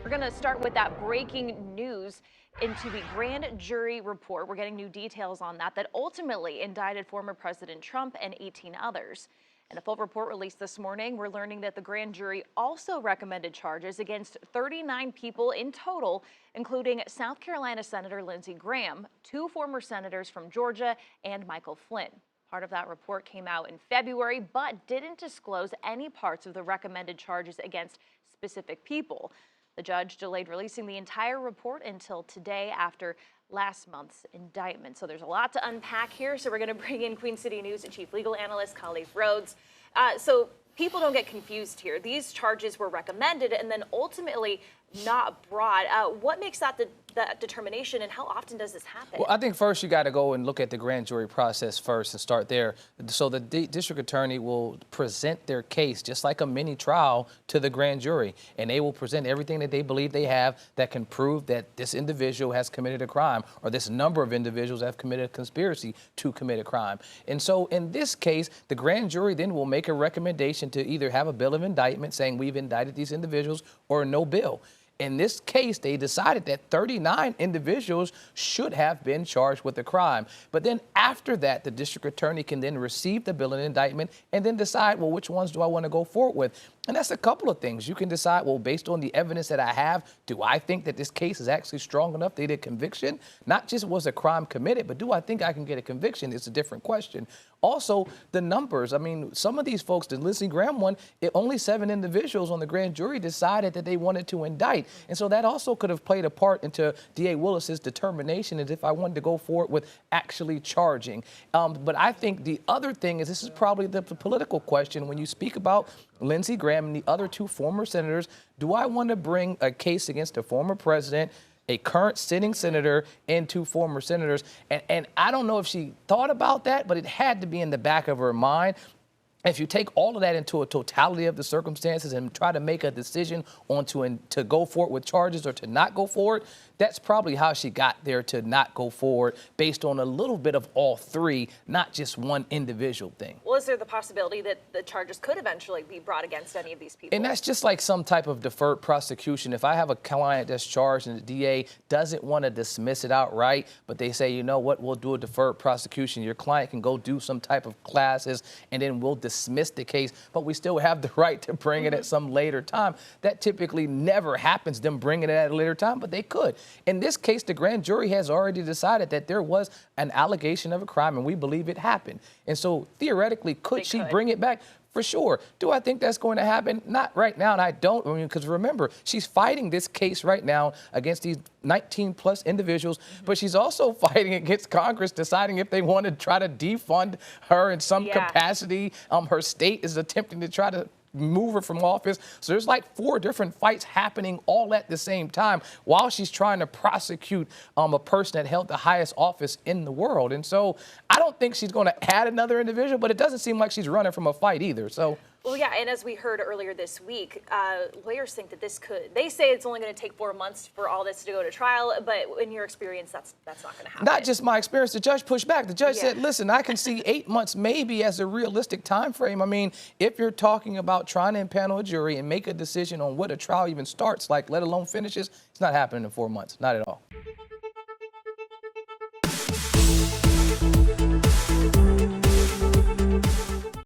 We're going to start with that breaking news into the grand jury report. We're getting new details on that ultimately indicted former President Trump and 18 others. In a full report released this morning, we're learning that the grand jury also recommended charges against 39 people in total, including South Carolina Senator Lindsey Graham, 2 former senators from Georgia, and Michael Flynn. Part of that report came out in February, but didn't disclose any parts of the recommended charges against specific people. The judge delayed releasing the entire report until today after last month's indictment. So there's a lot to unpack here. So we're going to bring in Queen City News Chief Legal Analyst Khalif Rhodes. So people don't get confused here. These charges were recommended and then ultimately not brought. What makes that determination, and how often does this happen? Well, I think first you got to go and look at the grand jury process first and start there. So the district attorney will present their case just like a mini trial to the grand jury, and they will present everything that they believe they have that can prove that this individual has committed a crime, or this number of individuals have committed a conspiracy to commit a crime. And so in this case, the grand jury then will make a recommendation to either have a bill of indictment saying we've indicted these individuals, or no bill. In this case, they decided that 39 individuals should have been charged with a crime. But then after that, the district attorney can then receive the bill of indictment and then decide, well, which ones do I want to go forward with? And that's a couple of things. You can decide, well, based on the evidence that I have, do I think that this case is actually strong enough to get a conviction? Not just was a crime committed, but do I think I can get a conviction? It's a different question. Also, the numbers. I mean, some of these folks, the Lindsey Graham one, only 7 individuals on the grand jury decided that they wanted to indict. And so that also could have played a part into D.A. Willis's determination as if I wanted to go forward with actually charging. But I think the other thing is, this is probably the political question. When you speak about Lindsey Graham and the other 2 former senators, do I want to bring a case against a former president, a current sitting senator, and 2 former senators? And I don't know if she thought about that, but it had to be in the back of her mind. If you take all of that into a totality of the circumstances and try to make a decision on to go forward with charges or to not go forward, that's probably how she got there, to not go forward based on a little bit of all 3, not just one individual thing. Well, is there the possibility that the charges could eventually be brought against any of these people? And that's just like some type of deferred prosecution. If I have a client that's charged and the DA doesn't want to dismiss it outright, but they say, you know what, we'll do a deferred prosecution. Your client can go do some type of classes and then we'll dismiss the case, but we still have the right to bring it at some later time. That typically never happens, them bringing it at a later time, but they could. In this case, the grand jury has already decided that there was an allegation of a crime, and we believe it happened. And so theoretically, could she bring it back? For sure. Do I think that's going to happen? Not right now, and I don't. I mean, because remember, she's fighting this case right now against these 19-plus individuals, but she's also fighting against Congress deciding if they want to try to defund her in some capacity. Her state is attempting to try to move her from office. So there's like 4 different fights happening all at the same time while she's trying to prosecute a person that held the highest office in the world. And so I don't think she's going to add another individual, but it doesn't seem like she's running from a fight either. So. Well, yeah, and as we heard earlier this week, lawyers think that they say it's only going to take 4 months for all this to go to trial, but in your experience, that's not going to happen. Not just my experience. The judge pushed back. The judge said, listen, I can see 8 months maybe as a realistic time frame. I mean, if you're talking about trying to impanel a jury and make a decision on what a trial even starts, like let alone finishes, it's not happening in 4 months. Not at all.